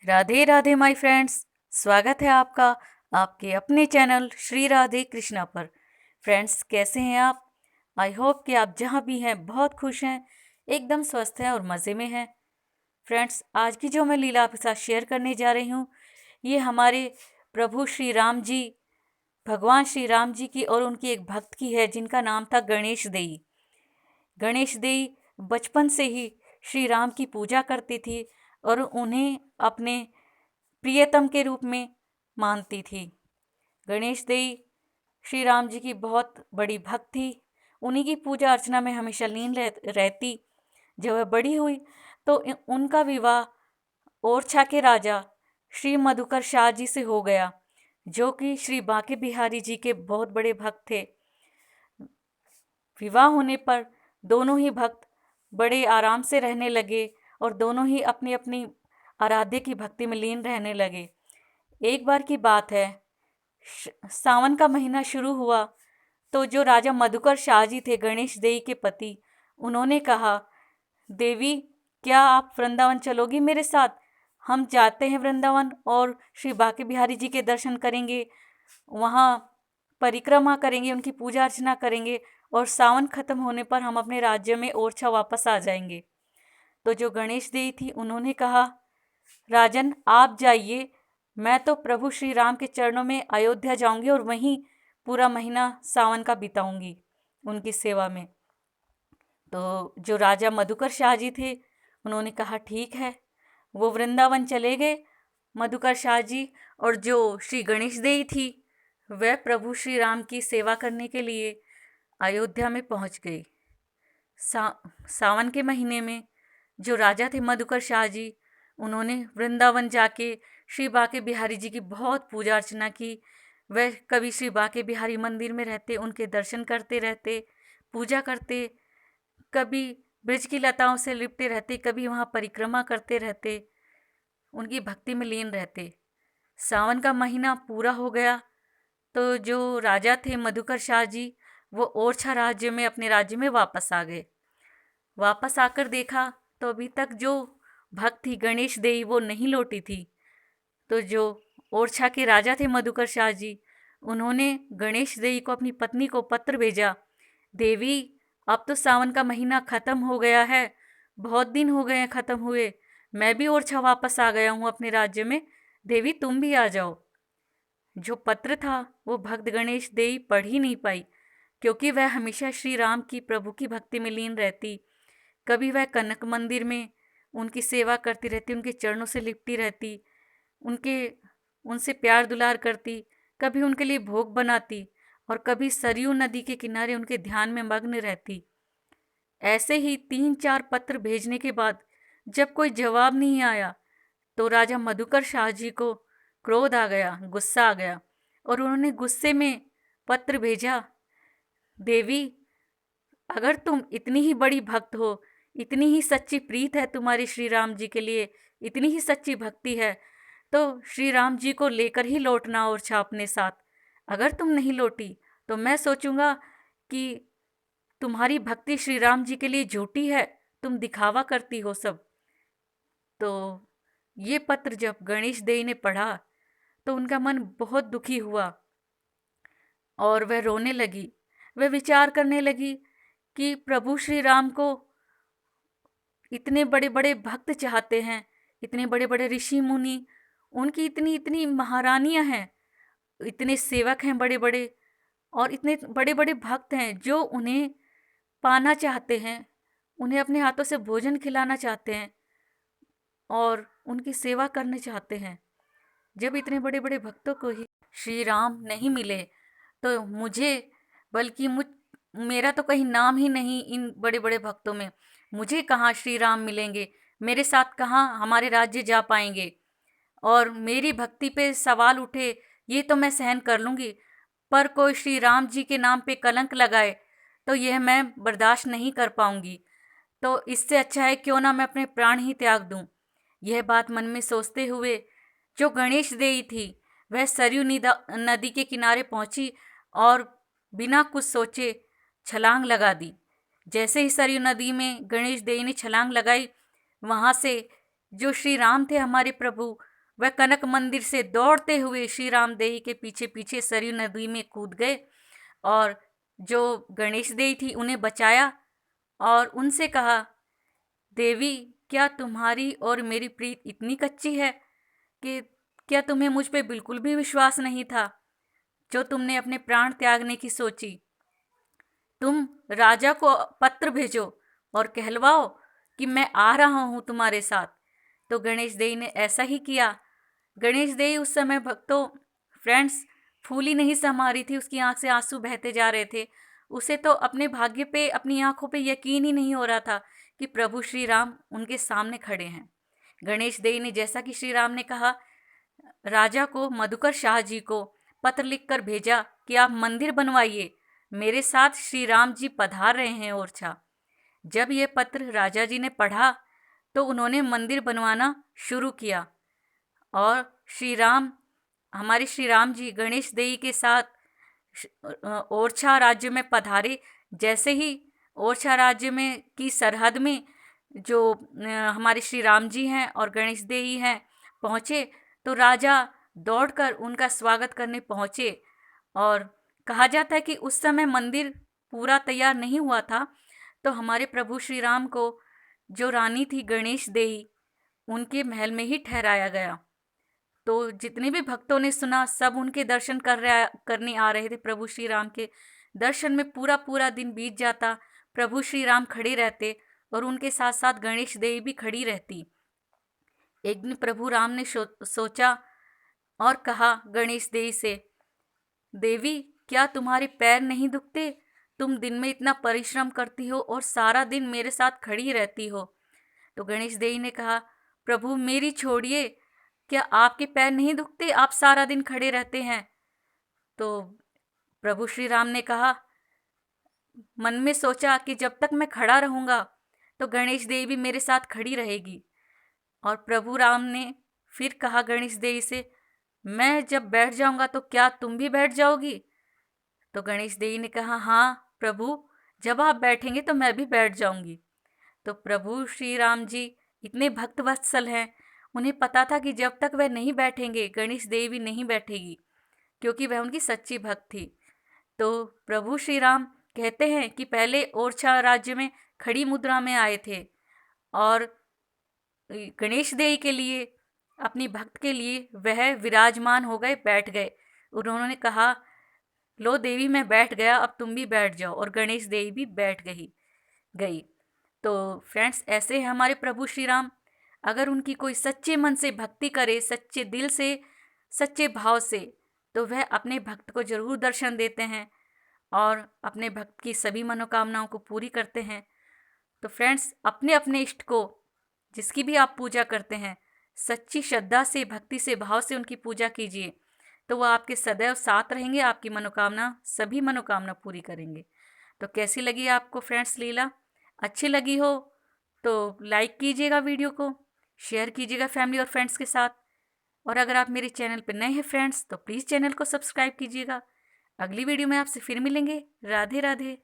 Radhe Radhe my friends. स्वागत है आपका आपके अपने चैनल श्री राधे कृष्णा पर। फ्रेंड्स, कैसे हैं आप? आई होप कि आप जहाँ भी हैं बहुत खुश हैं, एकदम स्वस्थ हैं और मज़े में हैं। फ्रेंड्स, आज की जो मैं लीला आपके साथ शेयर करने जा रही हूँ, ये हमारे प्रभु श्री राम जी, भगवान श्री राम जी की और उनकी एक भक्त की है जिनका नाम था गणेश देई। गणेश देई बचपन से ही श्री राम की पूजा करती थी और उन्हें अपने प्रियतम के रूप में मानती थी। गणेश देई श्री राम जी की बहुत बड़ी भक्त थी। उन्हीं की पूजा अर्चना में हमेशा लीन रहती। जब वह बड़ी हुई तो उनका विवाह ओरछा के राजा श्री मधुकर शाह जी से हो गया, जो कि श्री बांके बिहारी जी के बहुत बड़े भक्त थे। विवाह होने पर दोनों ही भक्त बड़े आराम से रहने लगे और दोनों ही अपनी अपनी आराध्य की भक्ति में लीन रहने लगे। एक बार की बात है, सावन का महीना शुरू हुआ तो जो राजा मधुकर शाह जी थे, गणेश देई के पति, उन्होंने कहा, देवी, क्या आप वृंदावन चलोगी मेरे साथ? हम जाते हैं वृंदावन और श्री बांके बिहारी जी के दर्शन करेंगे, वहाँ परिक्रमा करेंगे, उनकी पूजा अर्चना करेंगे और सावन खत्म होने पर हम अपने राज्य में ओरछा वापस आ जाएंगे। तो जो गणेश देई थी, उन्होंने कहा, राजन आप जाइए, मैं तो प्रभु श्री राम के चरणों में अयोध्या जाऊंगी और वहीं पूरा महीना सावन का बिताऊंगी उनकी सेवा में। तो जो राजा मधुकर शाह जी थे, उन्होंने कहा ठीक है। वो वृंदावन चले गए मधुकर शाह जी, और जो श्री गणेश देई थी वह प्रभु श्री राम की सेवा करने के लिए अयोध्या में पहुंच गई। सावन के महीने में जो राजा थे मधुकर शाह जी, उन्होंने वृंदावन जाके श्री बांके बिहारी जी की बहुत पूजा अर्चना की। वह कभी श्री बांके बिहारी मंदिर में रहते, उनके दर्शन करते रहते, पूजा करते, कभी ब्रज की लताओं से लिपटे रहते, कभी वहाँ परिक्रमा करते रहते, उनकी भक्ति में लीन रहते। सावन का महीना पूरा हो गया तो जो राजा थे मधुकर शाह जी, वो ओरछा राज्य में अपने राज्य में वापस आ गए। वापस आकर देखा तो अभी तक जो भक्त थी गणेश देई, वो नहीं लौटी थी। तो जो ओरछा के राजा थे मधुकर शाह जी, उन्होंने गणेश देई को, अपनी पत्नी को पत्र भेजा, देवी, अब तो सावन का महीना ख़त्म हो गया है, बहुत दिन हो गए हैं ख़त्म हुए, मैं भी ओरछा वापस आ गया हूँ अपने राज्य में, देवी तुम भी आ जाओ। जो पत्र था वो भक्त गणेश देई पढ़ ही नहीं पाई, क्योंकि वह हमेशा श्री राम की, प्रभु की भक्ति में लीन रहती। कभी वह कनक मंदिर में उनकी सेवा करती रहती, उनके चरणों से लिपटी रहती, उनसे प्यार दुलार करती, कभी उनके लिए भोग बनाती और कभी सरयू नदी के किनारे उनके ध्यान में मग्न रहती। ऐसे ही 3-4 पत्र भेजने के बाद जब कोई जवाब नहीं आया तो राजा मधुकर शाह जी को क्रोध आ गया, गुस्सा आ गया, और उन्होंने गुस्से में पत्र भेजा, देवी, अगर तुम इतनी ही बड़ी भक्त हो, इतनी ही सच्ची प्रीत है तुम्हारी श्री राम जी के लिए, इतनी ही सच्ची भक्ति है, तो श्री राम जी को लेकर ही लौटना ओरछा अपने साथ। अगर तुम नहीं लौटी तो मैं सोचूंगा कि तुम्हारी भक्ति श्री राम जी के लिए झूठी है, तुम दिखावा करती हो सब। तो ये पत्र जब गणेश देई ने पढ़ा तो उनका मन बहुत दुखी हुआ और वह रोने लगी। वह विचार करने लगी कि प्रभु श्री राम को इतने बड़े बड़े भक्त चाहते हैं, इतने बड़े बड़े ऋषि मुनि, उनकी इतनी इतनी महारानियां हैं, इतने सेवक हैं बड़े बड़े, और इतने बड़े बड़े भक्त हैं जो उन्हें पाना चाहते हैं, उन्हें अपने हाथों से भोजन खिलाना चाहते हैं और उनकी सेवा करना चाहते हैं। जब इतने बड़े बड़े भक्तों को ही श्री राम नहीं मिले तो मुझे, बल्कि मेरा तो कहीं नाम ही नहीं इन बड़े बड़े भक्तों में, मुझे कहाँ श्री राम मिलेंगे, मेरे साथ कहाँ हमारे राज्य जा पाएंगे। और मेरी भक्ति पे सवाल उठे ये तो मैं सहन कर लूँगी, पर कोई श्री राम जी के नाम पे कलंक लगाए तो यह मैं बर्दाश्त नहीं कर पाऊँगी। तो इससे अच्छा है क्यों ना मैं अपने प्राण ही त्याग दूँ। यह बात मन में सोचते हुए जो गणेश देई थी वह सरयू नदी के किनारे पहुंची और बिना कुछ सोचे छलांग लगा दी। जैसे ही सरयू नदी में गणेश देई ने छलांग लगाई, वहाँ से जो श्री राम थे हमारे प्रभु, वह कनक मंदिर से दौड़ते हुए श्री राम देई के पीछे पीछे सरयू नदी में कूद गए और जो गणेश देई थी उन्हें बचाया और उनसे कहा, देवी, क्या तुम्हारी और मेरी प्रीत इतनी कच्ची है कि क्या तुम्हें मुझ पे बिल्कुल भी विश्वास नहीं था जो तुमने अपने प्राण त्यागने की सोची? तुम राजा को पत्र भेजो और कहलवाओ कि मैं आ रहा हूँ तुम्हारे साथ। तो गणेश देई ने ऐसा ही किया। गणेश देई उस समय भक्तों फ्रेंड्स फूली नहीं समा रही थी, उसकी आंख से आंसू बहते जा रहे थे। उसे तो अपने भाग्य पे, अपनी आंखों पे यकीन ही नहीं हो रहा था कि प्रभु श्री राम उनके सामने खड़े हैं। गणेश देई ने जैसा कि श्री राम ने कहा, राजा को, मधुकर शाह जी को पत्र लिखकर भेजा कि आप मंदिर बनवाइए, मेरे साथ श्री राम जी पधार रहे हैं ओरछा। जब यह पत्र राजा जी ने पढ़ा तो उन्होंने मंदिर बनवाना शुरू किया और हमारे श्री राम जी गणेश देई के साथ ओरछा राज्य में पधारे। जैसे ही ओरछा राज्य में की सरहद में जो हमारे श्री राम जी हैं और गणेश देई हैं पहुँचे तो राजा दौड़कर उनका स्वागत करने पहुँचे। और कहा जाता है कि उस समय मंदिर पूरा तैयार नहीं हुआ था, तो हमारे प्रभु श्री राम को जो रानी थी गणेश देई, उनके महल में ही ठहराया गया। तो जितने भी भक्तों ने सुना सब उनके दर्शन करने आ रहे थे। प्रभु श्री राम के दर्शन में पूरा पूरा दिन बीत जाता। प्रभु श्री राम खड़े रहते और उनके साथ साथ गणेश देवी भी खड़ी रहती। एक दिन प्रभु राम ने सोचा और कहा गणेश देवी से, देवी, क्या तुम्हारे पैर नहीं दुखते? तुम दिन में इतना परिश्रम करती हो और सारा दिन मेरे साथ खड़ी रहती हो। तो गणेश देवी ने कहा, प्रभु मेरी छोड़िए, क्या आपके पैर नहीं दुखते? आप सारा दिन खड़े रहते हैं। तो प्रभु श्री राम ने कहा, मन में सोचा कि जब तक मैं खड़ा रहूँगा तो गणेश देवी भी मेरे साथ खड़ी रहेगी। और प्रभु राम ने फिर कहा गणेश देवी से, मैं जब बैठ जाऊँगा तो क्या तुम भी बैठ जाओगी? तो गणेश देवी ने कहा, हाँ प्रभु, जब आप बैठेंगे तो मैं भी बैठ जाऊँगी। तो प्रभु श्री राम जी इतने भक्त वत्सल हैं, उन्हें पता था कि जब तक वह नहीं बैठेंगे गणेश देवी नहीं बैठेगी, क्योंकि वह उनकी सच्ची भक्त थी। तो प्रभु श्री राम कहते हैं कि पहले ओरछा राज्य में खड़ी मुद्रा में आए थे और गणेश देवी के लिए, अपनी भक्त के लिए वह विराजमान हो गए, बैठ गए। उन्होंने कहा, लो देवी मैं बैठ गया, अब तुम भी बैठ जाओ। और गणेश देवी भी बैठ गई। तो फ्रेंड्स, ऐसे हैं हमारे प्रभु श्री राम। अगर उनकी कोई सच्चे मन से भक्ति करे, सच्चे दिल से, सच्चे भाव से, तो वह अपने भक्त को जरूर दर्शन देते हैं और अपने भक्त की सभी मनोकामनाओं को पूरी करते हैं। तो फ्रेंड्स, अपने अपने इष्ट को, जिसकी भी आप पूजा करते हैं, सच्ची श्रद्धा से, भक्ति से, भाव से उनकी पूजा कीजिए, तो वह आपके सदैव साथ रहेंगे, आपकी मनोकामना, सभी मनोकामना पूरी करेंगे। तो कैसी लगी आपको फ्रेंड्स लीला? अच्छी लगी हो तो लाइक कीजिएगा, वीडियो को शेयर कीजिएगा फैमिली और फ्रेंड्स के साथ। और अगर आप मेरे चैनल पर नए हैं फ्रेंड्स तो प्लीज़ चैनल को सब्सक्राइब कीजिएगा। अगली वीडियो में आपसे फिर मिलेंगे। राधे राधे।